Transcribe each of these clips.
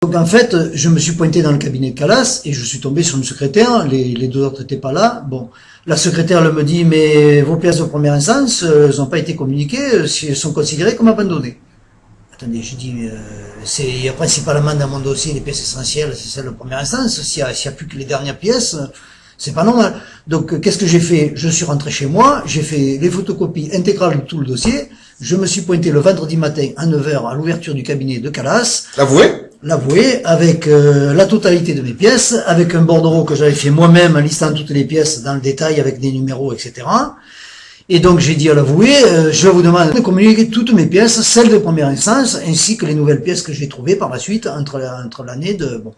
Donc en fait, je me suis pointé dans le cabinet de Calas et je suis tombé sur une secrétaire, les deux autres n'étaient pas là. Bon, la secrétaire elle me dit, mais vos pièces de première instance, elles n'ont pas été communiquées, si elles sont considérées comme abandonnées. Attendez, je dis, il y a principalement dans mon dossier les pièces essentielles, c'est celle de première instance, s'il y a plus que les dernières pièces, c'est pas normal. Donc qu'est-ce que j'ai fait? Je suis rentré chez moi, j'ai fait les photocopies intégrales de tout le dossier, je me suis pointé le vendredi matin à 9 h à l'ouverture du cabinet de Calas. L'avoué, avec la totalité de mes pièces, avec un bordereau que j'avais fait moi-même en listant toutes les pièces dans le détail avec des numéros, etc. Et donc j'ai dit à l'avoué, je vous demande de communiquer toutes mes pièces, celles de première instance, ainsi que les nouvelles pièces que j'ai trouvées par la suite entre l'année de... Bon.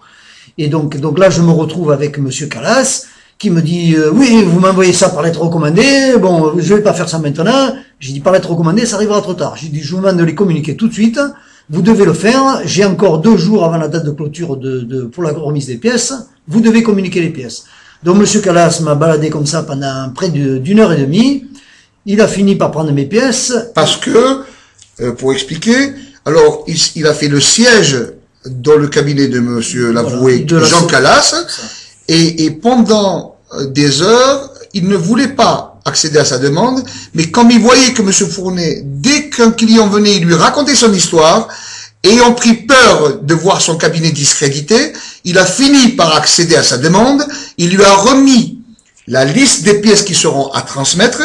Et donc là je me retrouve avec monsieur Calas, qui me dit, oui, vous m'envoyez ça par lettre recommandée, bon, je vais pas faire ça maintenant. J'ai dit, par lettre recommandée, ça arrivera trop tard. J'ai dit, je vous demande de les communiquer tout de suite. Vous devez le faire, j'ai encore 2 jours avant la date de clôture pour la remise des pièces, vous devez communiquer les pièces. Donc monsieur Calas m'a baladé comme ça pendant près d'une heure et demie, il a fini par prendre mes pièces. Parce que, pour expliquer, alors il a fait le siège dans le cabinet de monsieur l'avoué Jean Calas, et pendant des heures, il ne voulait pas accéder à sa demande, mais comme il voyait que M. Fournet, dès qu'un client venait, il lui racontait son histoire, ayant pris peur de voir son cabinet discrédité, il a fini par accéder à sa demande, il lui a remis la liste des pièces qui seront à transmettre,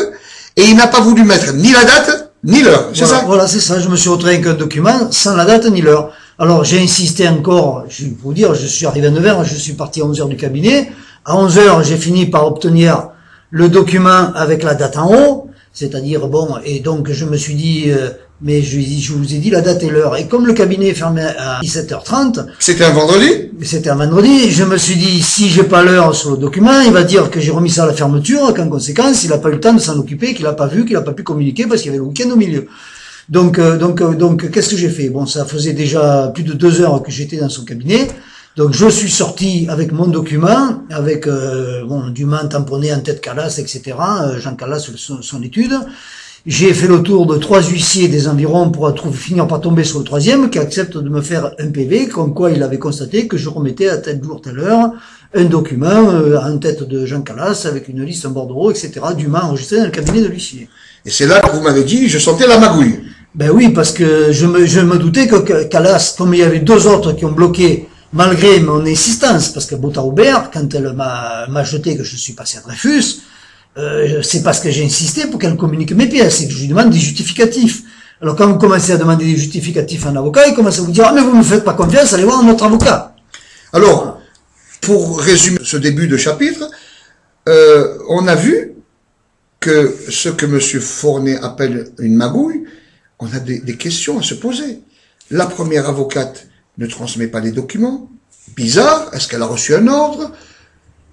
et il n'a pas voulu mettre ni la date, ni l'heure, c'est ça? Voilà, c'est ça, je me suis retrouvé avec un document sans la date ni l'heure. Alors j'ai insisté encore, je vais vous dire, je suis arrivé à 9 h, je suis parti à 11 h du cabinet, à 11 h j'ai fini par obtenir le document avec la date en haut, c'est-à-dire, bon, et donc je me suis dit, mais je vous ai dit la date et l'heure, et comme le cabinet est fermé à 17 h 30... C'était un vendredi? C'était un vendredi, je me suis dit, si j'ai pas l'heure sur le document, il va dire que j'ai remis ça à la fermeture, qu'en conséquence, il n'a pas eu le temps de s'en occuper, qu'il n'a pas vu, qu'il n'a pas pu communiquer, parce qu'il y avait le week-end au milieu. Donc qu'est-ce que j'ai fait? Bon, ça faisait déjà plus de 2 heures que j'étais dans son cabinet. Donc je suis sorti avec mon document, avec du man tamponné en tête Calas, etc. Jean Calas, son étude. J'ai fait le tour de 3 huissiers des environs pour finir par tomber sur le 3e, qui accepte de me faire un PV, comme quoi il avait constaté que je remettais à tel jour, telle heure, un document en tête de Jean Calas, avec une liste, un bordereau, etc. dûment enregistré dans le cabinet de l'huissier. Et c'est là que vous m'avez dit, je sentais la magouille. Ben oui, parce que je me doutais que Calas, comme il y avait 2 autres qui ont bloqué, malgré mon insistance, parce que Botta Aubert, quand elle m'a jeté que je suis passé à Dreyfus, c'est parce que j'ai insisté pour qu'elle communique mes pièces et que je lui demande des justificatifs. Alors quand vous commencez à demander des justificatifs à un avocat, il commence à vous dire, ah mais vous me faites pas confiance, allez voir notre avocat. Alors, pour résumer ce début de chapitre, on a vu que ce que M. Fournet appelle une magouille, on a des questions à se poser. La première avocate ne transmet pas les documents. Bizarre, est-ce qu'elle a reçu un ordre?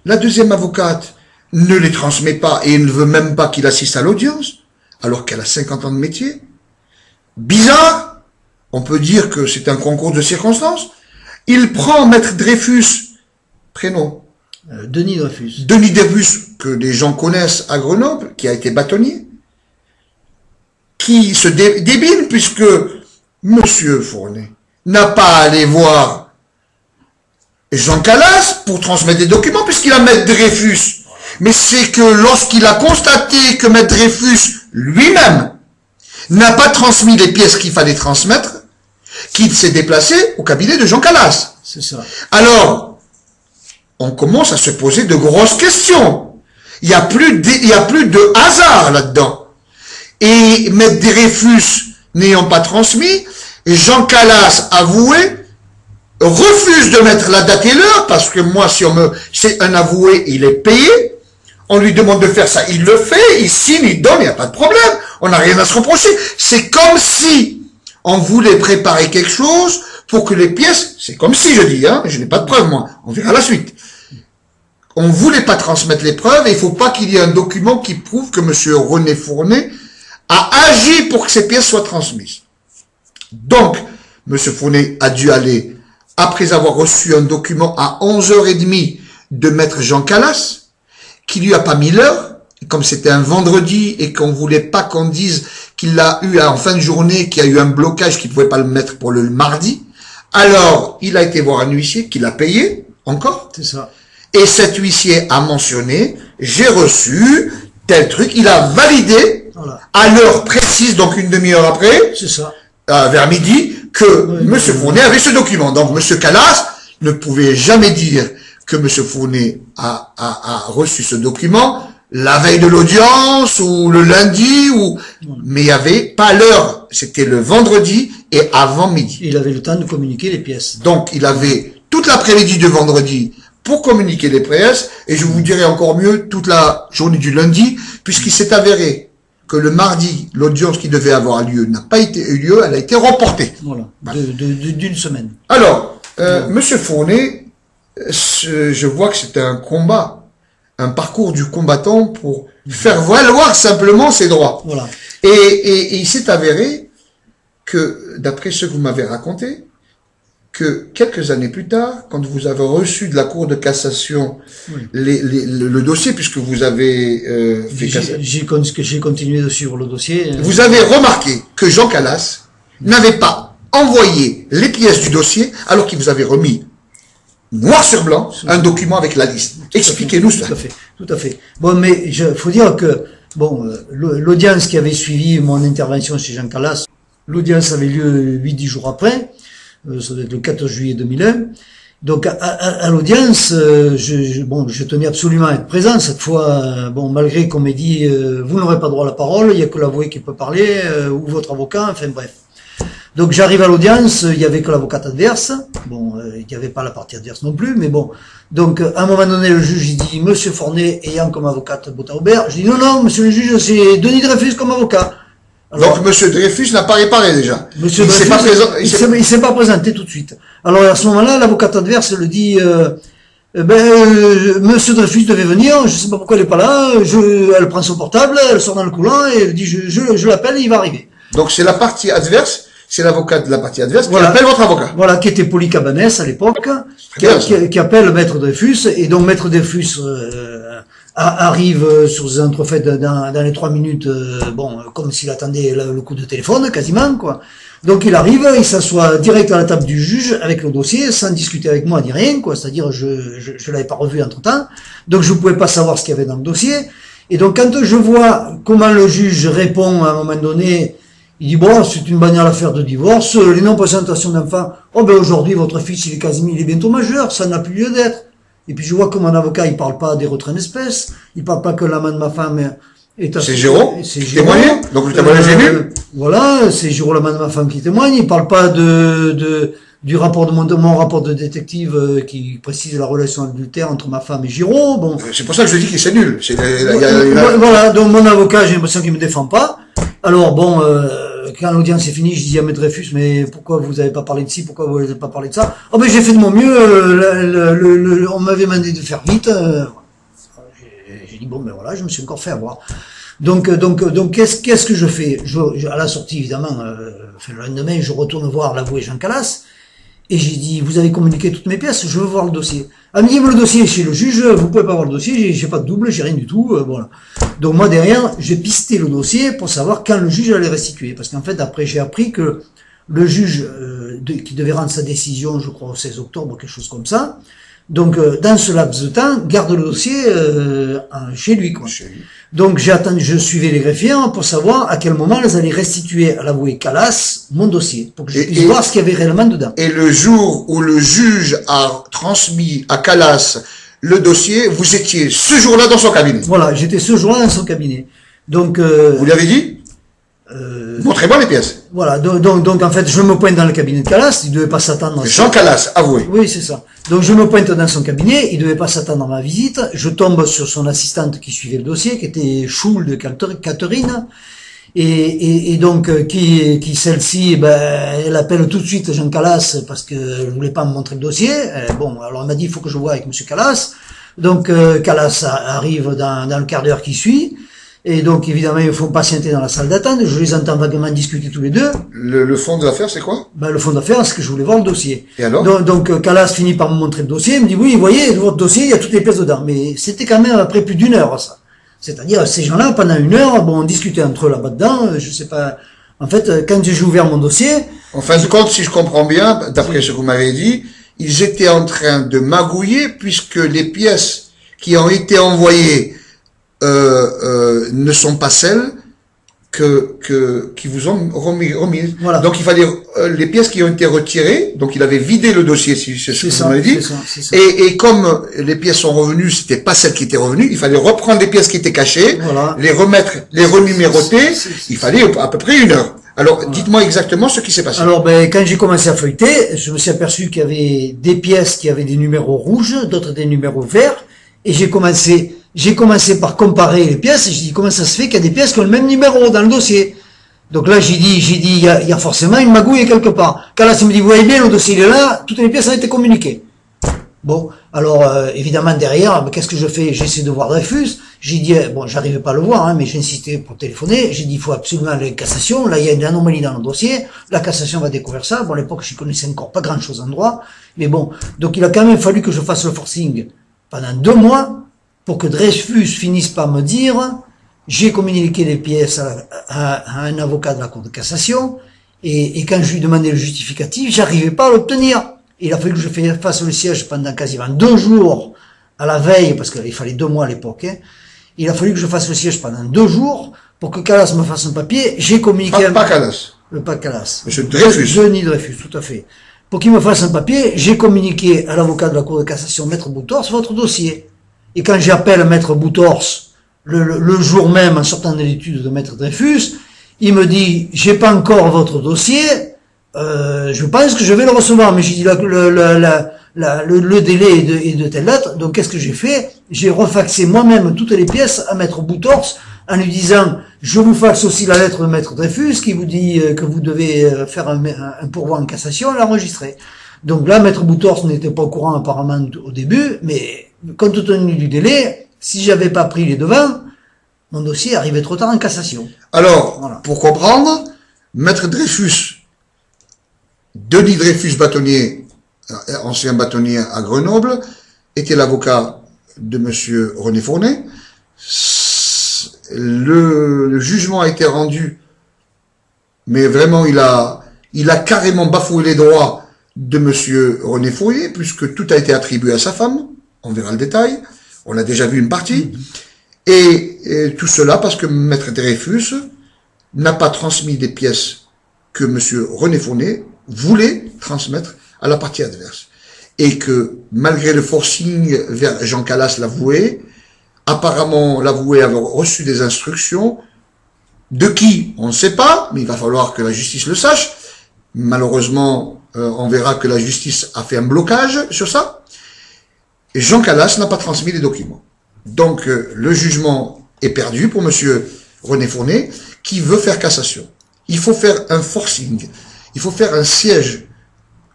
La deuxième avocate ne les transmet pas et ne veut même pas qu'il assiste à l'audience, alors qu'elle a 50 ans de métier. Bizarre, on peut dire que c'est un concours de circonstances. Il prend Maître Dreyfus, prénom Denis Dreyfus. Denis Dreyfus, que les gens connaissent à Grenoble, qui a été bâtonnier, qui se débine puisque Monsieur Fournet n'a pas allé voir Jean Calas pour transmettre des documents puisqu'il a Maître Dreyfus. Mais c'est que lorsqu'il a constaté que Maître Dreyfus lui-même n'a pas transmis les pièces qu'il fallait transmettre, qu'il s'est déplacé au cabinet de Jean Calas. C'est ça. Alors, on commence à se poser de grosses questions. Il y a plus de hasard là-dedans. Et Maître Dreyfus n'ayant pas transmis, Jean Calas avoué refuse de mettre la date et l'heure parce que moi, si c'est un avoué, il est payé. On lui demande de faire ça, il le fait, il signe, il donne, il n'y a pas de problème. On n'a rien à se reprocher. C'est comme si on voulait préparer quelque chose pour que les pièces, c'est comme si je dis, hein, je n'ai pas de preuves moi, on verra la suite. On voulait pas transmettre les preuves et il faut pas qu'il y ait un document qui prouve que monsieur René Fournet a agi pour que ces pièces soient transmises. Donc, monsieur Fournet a dû aller, après avoir reçu un document à 11h30 de maître Jean Calas, qui lui a pas mis l'heure, comme c'était un vendredi et qu'on voulait pas qu'on dise qu'il l'a eu en fin de journée, qu'il y a eu un blocage, qu'il pouvait pas le mettre pour le mardi, Alors, il a été voir un huissier qui l'a payé, encore. C'est ça. Et cet huissier a mentionné, j'ai reçu tel truc, il a validé, Voilà. à l'heure précise, donc une demi-heure après, C'est ça. vers midi, que M. Fournet avait ce document. Donc, M. Calas ne pouvait jamais dire que M. Fournet a reçu ce document la veille de l'audience, ou le lundi, mais il n'y avait pas l'heure. C'était le vendredi et avant midi. Il avait le temps de communiquer les pièces. Donc, il avait toute l'après-midi de vendredi pour communiquer les pièces, et je vous dirais encore mieux, toute la journée du lundi, puisqu'il s'est avéré que le mardi, l'audience qui devait avoir lieu n'a pas eu lieu, elle a été reportée. Voilà. D'une semaine. Alors, Monsieur Fournet, je vois que c'était un combat, un parcours du combattant pour faire valoir simplement ses droits. Voilà. Et il s'est avéré que, d'après ce que vous m'avez raconté, que quelques années plus tard, quand vous avez reçu de la Cour de cassation le dossier, puisque vous avez fait cassation, J'ai continué de suivre le dossier. vous avez remarqué que Jean Calas n'avait pas envoyé les pièces du dossier, alors qu'il vous avait remis noir sur blanc un document avec la liste. Expliquez-nous ça. Tout à fait, tout à fait. Bon, mais il faut dire que bon, l'audience qui avait suivi mon intervention chez Jean Calas, l'audience avait lieu 8-10 jours après. Ça doit être le 14 juillet 2001. Donc à l'audience, je tenais absolument à être présent cette fois. Bon, malgré qu'on m'ait dit vous n'aurez pas droit à la parole, il y a que l'avoué qui peut parler ou votre avocat. Enfin bref. Donc j'arrive à l'audience, il y avait que l'avocate adverse. Bon, il n'y avait pas la partie adverse non plus, mais bon. Donc à un moment donné, le juge il dit Monsieur Fournet ayant comme avocate Botta-Aubert. Je dis non, Monsieur le juge, c'est Denis Dreyfus comme avocat. Alors, donc, M. Dreyfus n'a pas réparé déjà. Monsieur il s'est pas présent. Il s'est pas présenté tout de suite. Alors, à ce moment-là, l'avocate adverse le dit, Monsieur Dreyfus devait venir, je sais pas pourquoi elle est pas là, elle prend son portable, elle sort dans le couloir et elle dit, je l'appelle, il va arriver. Donc, c'est la partie adverse, c'est l'avocat de la partie adverse Voilà. qui appelle votre avocat. Voilà, qui était Poli Cabanès à l'époque, qui appelle Maître Dreyfus, et donc Maître Dreyfus, arrive sur des entrefaites dans les 3 minutes, bon, comme s'il attendait le coup de téléphone, quasiment, quoi. Donc il arrive, il s'assoit direct à la table du juge avec le dossier, sans discuter avec moi ni rien, quoi. C'est-à-dire, je l'avais pas revu entre temps, donc je pouvais pas savoir ce qu'il y avait dans le dossier. Et donc quand je vois comment le juge répond à un moment donné, il dit bon, c'est une banale affaire de divorce, les non-présentations d'enfants, oh ben aujourd'hui votre fils il est bientôt majeur, ça n'a plus lieu d'être. Et puis je vois que mon avocat, il parle pas des retraits en espèces, il parle pas que l'amant de ma femme est C'est Géraud, c'est témoigné, donc le témoignage est nul. Voilà, c'est Géraud, l'amant de ma femme, qui témoigne, il parle pas du rapport de mon rapport de détective qui précise la relation adultère entre ma femme et Géraud, bon. C'est pour ça que je dis que c'est nul. Voilà, donc mon avocat, j'ai l'impression qu'il me défend pas. Alors bon, quand l'audience est finie, je dis à Maître Dreyfus, mais pourquoi vous avez pas parlé de ci, pourquoi vous n'avez pas parlé de ça? Oh ben j'ai fait de mon mieux, on m'avait demandé de faire vite. J'ai dit bon ben voilà, je me suis encore fait avoir. Donc qu'est-ce que je fais? À la sortie évidemment, le lendemain, je retourne voir l'avoué Jean Calas. Et j'ai dit, vous avez communiqué toutes mes pièces, je veux voir le dossier. Elle me dit, le dossier est chez le juge, vous pouvez pas voir le dossier, j'ai pas de double, j'ai rien du tout, voilà. Donc moi derrière, j'ai pisté le dossier pour savoir quand le juge allait restituer. Parce qu'en fait, après, j'ai appris que le juge qui devait rendre sa décision, je crois au 16 octobre, quelque chose comme ça, donc dans ce laps de temps, garde le dossier chez lui, quoi. Chez lui. Donc je suivais les greffiers pour savoir à quel moment elles allaient restituer à l'avoué Calas mon dossier, pour que je puisse voir ce qu'il y avait réellement dedans. Et le jour où le juge a transmis à Calas le dossier, vous étiez ce jour-là dans son cabinet. Voilà, j'étais ce jour-là dans son cabinet. Donc vous lui avez dit montrez-moi les pièces. Voilà, donc en fait, je me pointe dans le cabinet de Calas, il devait pas s'attendre. Jean Calas, avoué. Oui, c'est ça. Donc je me pointe dans son cabinet, il devait pas s'attendre à ma visite, je tombe sur son assistante qui suivait le dossier, qui était Choule de Catherine, et donc qui celle-ci, elle appelle tout de suite Jean Calas parce que je voulais pas me montrer le dossier. Bon, alors elle m'a dit il faut que je voie avec Monsieur Calas. Donc Calas arrive dans le quart d'heure qui suit. Et donc, évidemment, il faut patienter dans la salle d'attente. Je les entends vaguement discuter tous les deux. Le fond de l'affaire, c'est quoi? Le fond d'affaire, c'est que je voulais voir le dossier. Et alors? Donc Calas finit par me montrer le dossier. Il me dit, oui, vous voyez, votre dossier, il y a toutes les pièces dedans. Mais c'était quand même après plus d'1 heure, ça. C'est-à-dire, ces gens-là, pendant 1 heure, bon, on discutait entre eux là-bas dedans, je sais pas. En fait, quand j'ai ouvert mon dossier, En fin de compte, si je comprends bien, d'après ce que vous m'avez dit, ils étaient en train de magouiller puisque les pièces qui ont été envoyées ne sont pas celles qui vous ont remises. Voilà. Donc il fallait les pièces qui ont été retirées, donc il avait vidé le dossier, si c'est ce que vous m'avez dit. C'est ça. Et comme les pièces sont revenues, c'était pas celles qui étaient revenues, il fallait reprendre les pièces qui étaient cachées, voilà. les remettre, les renuméroter. Il fallait à peu près 1 heure. Alors, voilà. Dites-moi exactement ce qui s'est passé. Alors, quand j'ai commencé à feuilleter, je me suis aperçu qu'il y avait des pièces qui avaient des numéros rouges, d'autres des numéros verts, et j'ai commencé par comparer les pièces, et j'ai dit, comment ça se fait qu'il y a des pièces qui ont le même numéro dans le dossier? Donc là, j'ai dit, il y a forcément une magouille quelque part. Calas me dit, vous voyez bien, le dossier il est là, toutes les pièces ont été communiquées. Bon, alors, évidemment, derrière, qu'est-ce que je fais? J'essaie de voir Dreyfus. J'ai dit, bon, j'arrivais pas à le voir, mais j'ai insisté pour téléphoner. J'ai dit, il faut absolument aller en cassation. Là, il y a une anomalie dans le dossier. La cassation va découvrir ça. Bon, à l'époque, je connaissais encore pas grand chose en droit. Mais bon, donc il a quand même fallu que je fasse le forcing pendant 2 mois pour que Dreyfus finisse par me dire, j'ai communiqué les pièces à un avocat de la Cour de cassation. Et quand je lui demandais le justificatif, j'arrivais pas à l'obtenir. Il a fallu que je fasse le siège pendant quasiment 2 jours à la veille, parce qu'il fallait 2 mois à l'époque. Il a fallu que je fasse le siège pendant 2 jours pour que Calas me fasse un papier. J'ai communiqué... Pas Calas. Pas Calas. Monsieur Dreyfus. Denis Dreyfus, tout à fait. Pour qu'il me fasse un papier, j'ai communiqué à l'avocat de la Cour de cassation, Maître Boutors, votre dossier. Et quand j'appelle Maître Boutors, le jour même, en sortant de l'étude de Maître Dreyfus, il me dit, j'ai pas encore votre dossier, je pense que je vais le recevoir, mais j'ai dit le délai est de telle date, donc qu'est-ce que j'ai fait? J'ai refaxé moi-même toutes les pièces à Maître Boutors en lui disant, je vous faxe aussi la lettre de Maître Dreyfus qui vous dit que vous devez faire un pourvoi en cassation et l'enregistrer. Donc là, Maître Boutors n'était pas au courant apparemment au début, mais compte tenu du délai, si j'avais pas pris les devants, mon dossier arrivait trop tard en cassation. Alors, voilà. Pour comprendre, Maître Dreyfus, Denis Dreyfus bâtonnier, ancien bâtonnier à Grenoble, était l'avocat de monsieur René Fournet. Le jugement a été rendu, mais vraiment il a carrément bafoué les droits de monsieur René Fournet, puisque tout a été attribué à sa femme. On verra le détail. On a déjà vu une partie. Et tout cela parce que Maître Dreyfus n'a pas transmis des pièces que monsieur René Fournet voulait transmettre à la partie adverse. Et que, malgré le forcing vers Jean Calas l'avoué, apparemment l'avoué avait reçu des instructions, de qui, on ne sait pas, mais il va falloir que la justice le sache. Malheureusement, on verra que la justice a fait un blocage sur ça. Et Jean Calas n'a pas transmis les documents. Donc, le jugement est perdu pour monsieur René Fournet, qui veut faire cassation. Il faut faire un forcing. Il faut faire un siège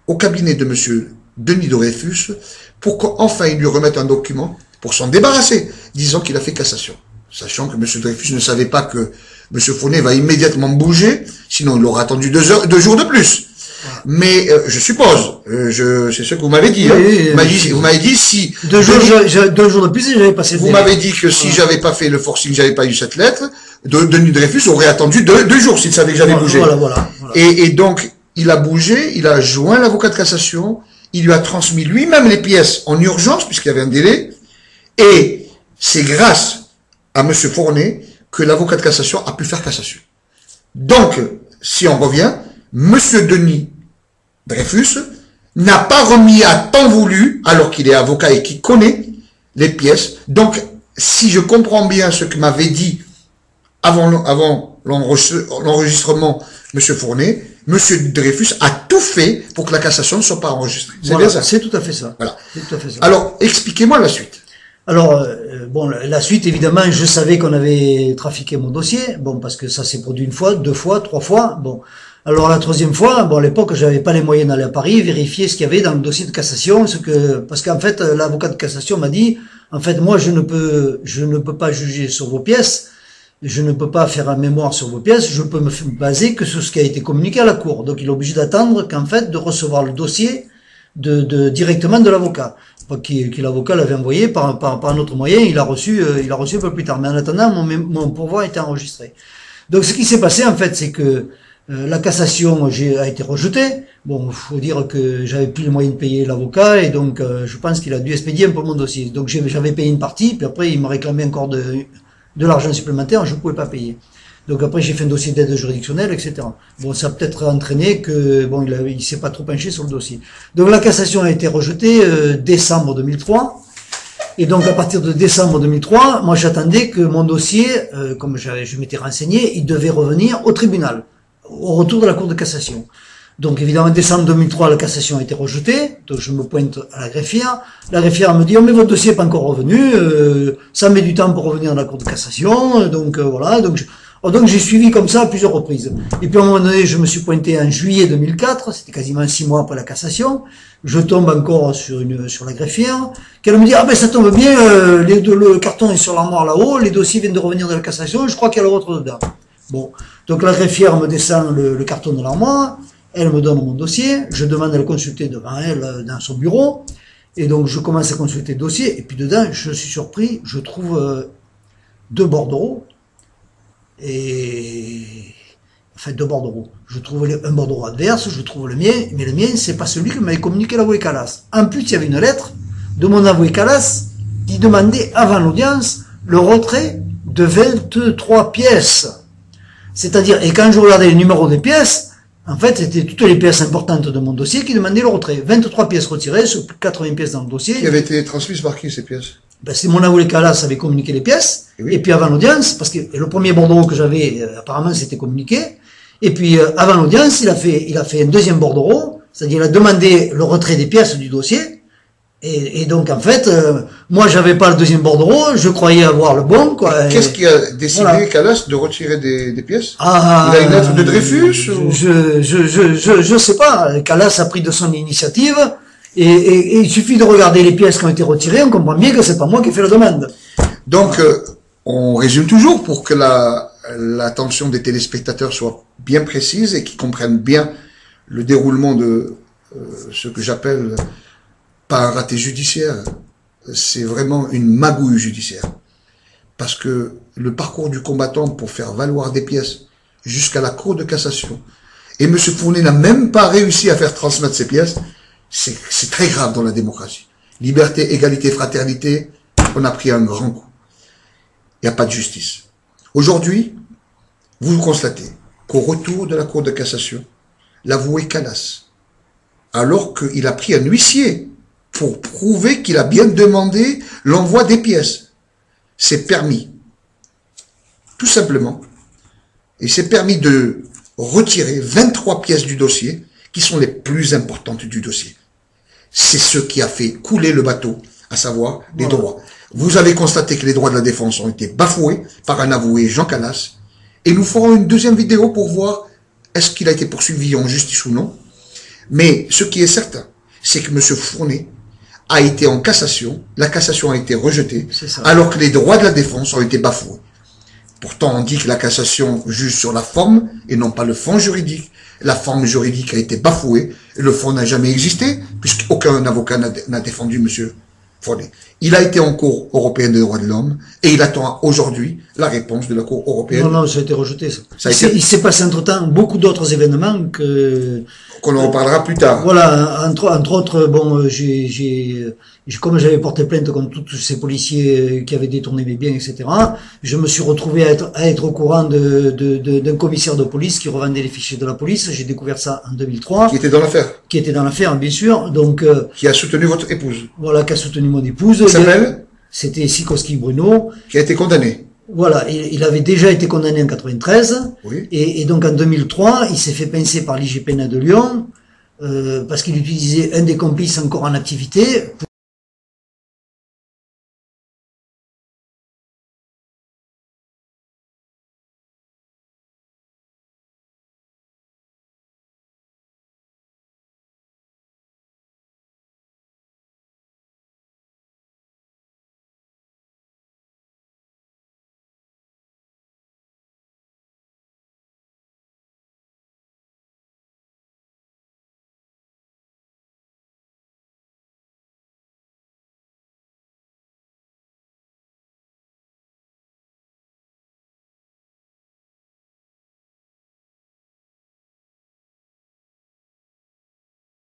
au cabinet de monsieur Denis Dreyfus pour qu'enfin il lui remette un document pour s'en débarrasser, disant qu'il a fait cassation. Sachant que monsieur Dreyfus ne savait pas que monsieur Fournet va immédiatement bouger, sinon il aura attendu 2 jours de plus. Mais je suppose, c'est ce que vous m'avez dit. Oui, vous m'avez dit si 2 jours de plus et j'avais passé. Vous m'avez dit que si j'avais pas fait le forcing, j'avais pas eu cette lettre, Denis Dreyfus aurait attendu 2 jours s'il savait que j'allais bouger. Voilà. Et donc il a bougé, il a joint l'avocat de cassation, il lui a transmis lui-même les pièces en urgence puisqu'il y avait un délai. Et c'est grâce à monsieur Fournet que l'avocat de cassation a pu faire cassation. Donc, si on revient, monsieur Denis Dreyfus n'a pas remis à temps voulu, alors qu'il est avocat et qu'il connaît les pièces. Donc, si je comprends bien ce que m'avait dit avant l'enregistrement monsieur Fournet, monsieur Dreyfus a tout fait pour que la cassation ne soit pas enregistrée. C'est voilà, bien ça? C'est tout à fait ça. Voilà. C'est tout à fait ça. Alors, expliquez-moi la suite. Alors, bon, la suite, évidemment, je savais qu'on avait trafiqué mon dossier. Bon, parce que ça s'est produit 1 fois, 2 fois, 3 fois. Bon. Alors, la 3e fois, bon, à l'époque, j'avais pas les moyens d'aller à Paris, vérifier ce qu'il y avait dans le dossier de cassation, parce qu'en fait, l'avocat de cassation m'a dit, en fait, moi, je ne peux pas juger sur vos pièces. Je ne peux pas faire un mémoire sur vos pièces, je peux me baser que sur ce qui a été communiqué à la Cour. Donc il est obligé d'attendre qu'en fait, de recevoir le dossier directement de l'avocat. Qui l'avocat l'avait envoyé par un autre moyen, il a reçu un peu plus tard. Mais en attendant, mon pourvoi était enregistré. Donc ce qui s'est passé en fait, c'est que La cassation a été rejetée. Bon, il faut dire que j'avais plus les moyens de payer l'avocat et donc je pense qu'il a dû expédier un peu mon dossier. Donc j'avais payé une partie, puis après il me réclamait encore de l'argent supplémentaire, je ne pouvais pas payer. Donc après j'ai fait un dossier d'aide juridictionnelle, etc. Bon, ça a peut-être entraîné que bon, il s'est pas trop penché sur le dossier. Donc la cassation a été rejetée décembre 2003. Et donc à partir de décembre 2003, moi j'attendais que mon dossier, comme je m'étais renseigné, il devait revenir au tribunal, au retour de la Cour de cassation. Donc évidemment, en décembre 2003, la cassation a été rejetée, donc je me pointe à la greffière. La greffière me dit « Oh mais votre dossier n'est pas encore revenu, ça met du temps pour revenir dans la Cour de cassation, donc voilà. » Donc j'ai suivi comme ça à plusieurs reprises. Et puis à un moment donné, je me suis pointé en juillet 2004, c'était quasiment 6 mois après la cassation. Je tombe encore sur la greffière, qu'elle me dit « Ah ben ça tombe bien, le carton est sur l'armoire là-haut, les dossiers viennent de revenir de la cassation, je crois qu'il y a le vôtre dedans. » Bon, donc la greffière me descend le carton de l'armoire, elle me donne mon dossier, je demande à le consulter devant elle dans son bureau, et donc je commence à consulter le dossier, et puis dedans, je suis surpris, je trouve 2 bordereaux, enfin 2 bordereaux. Je trouve un bordereau adverse, je trouve le mien, mais le mien, c'est pas celui que m'avait communiqué l'avoué Calas. En plus, il y avait une lettre de mon avoué Calas qui demandait, avant l'audience, le retrait de 23 pièces. C'est-à-dire, et quand je regardais les numéros des pièces, en fait, c'était toutes les pièces importantes de mon dossier qui demandaient le retrait. 23 pièces retirées sur 80 pièces dans le dossier. Qui avait été transmises par qui, ces pièces? Ben, c'est mon avoué Calas avait communiqué les pièces. Oui. Et puis avant l'audience, parce que le premier bordereau que j'avais, apparemment, c'était communiqué. Et puis, avant l'audience, il a fait un deuxième bordereau. C'est-à-dire, il a demandé le retrait des pièces du dossier. Et donc, en fait, moi, j'avais pas le deuxième bordereau, je croyais avoir le bon, quoi. Qu'est-ce qui a décidé, voilà, Calas, de retirer des pièces? Il a une lettre de Dreyfus ou... Je sais pas. Calas a pris de son initiative, et il suffit de regarder les pièces qui ont été retirées, on comprend bien que c'est pas moi qui ai fait la demande. Donc, on résume toujours pour que l'attention des téléspectateurs soit bien précise et qu'ils comprennent bien le déroulement de ce que j'appelle pas un raté judiciaire, c'est vraiment une magouille judiciaire. Parce que le parcours du combattant pour faire valoir des pièces jusqu'à la Cour de cassation, et M. Fournet n'a même pas réussi à faire transmettre ces pièces, c'est très grave dans la démocratie. Liberté, égalité, fraternité, on a pris un grand coup. Il n'y a pas de justice. Aujourd'hui, vous constatez qu'au retour de la Cour de cassation, l'avoué Calas, alors qu'il a pris un huissier pour prouver qu'il a bien demandé l'envoi des pièces, c'est permis, tout simplement, et c'est permis de retirer 23 pièces du dossier qui sont les plus importantes du dossier. C'est ce qui a fait couler le bateau, à savoir les droits. Vous avez constaté que les droits de la défense ont été bafoués par un avoué, Jean Calas, et nous ferons une deuxième vidéo pour voir est-ce qu'il a été poursuivi en justice ou non. Mais ce qui est certain, c'est que M. Fournet a été en cassation, la cassation a été rejetée, alors que les droits de la défense ont été bafoués. Pourtant, on dit que la cassation juge sur la forme et non pas le fond juridique. La forme juridique a été bafouée et le fond n'a jamais existé, puisqu'aucun avocat n'a défendu M. Fournet. Il a été en Cour européenne des droits de l'homme et il attend aujourd'hui la réponse de la Cour européenne. Non, ça a été rejeté. Il s'est passé entre-temps beaucoup d'autres événements qu'on en reparlera plus tard. Voilà, entre autres, bon, comme j'avais porté plainte contre tous ces policiers qui avaient détourné mes biens, etc., je me suis retrouvé à être au courant d'un commissaire de police qui revendait les fichiers de la police. J'ai découvert ça en 2003. Qui était dans l'affaire. Qui était dans l'affaire, bien sûr. Donc, qui a soutenu votre épouse. Voilà, qui a soutenu mon épouse. Il s'appelle? C'était Sikoski Bruno. Qui a été condamné. Voilà, il avait déjà été condamné en 93, oui. Et donc en 2003, il s'est fait pincer par l'IGPN de Lyon, parce qu'il utilisait un des complices encore en activité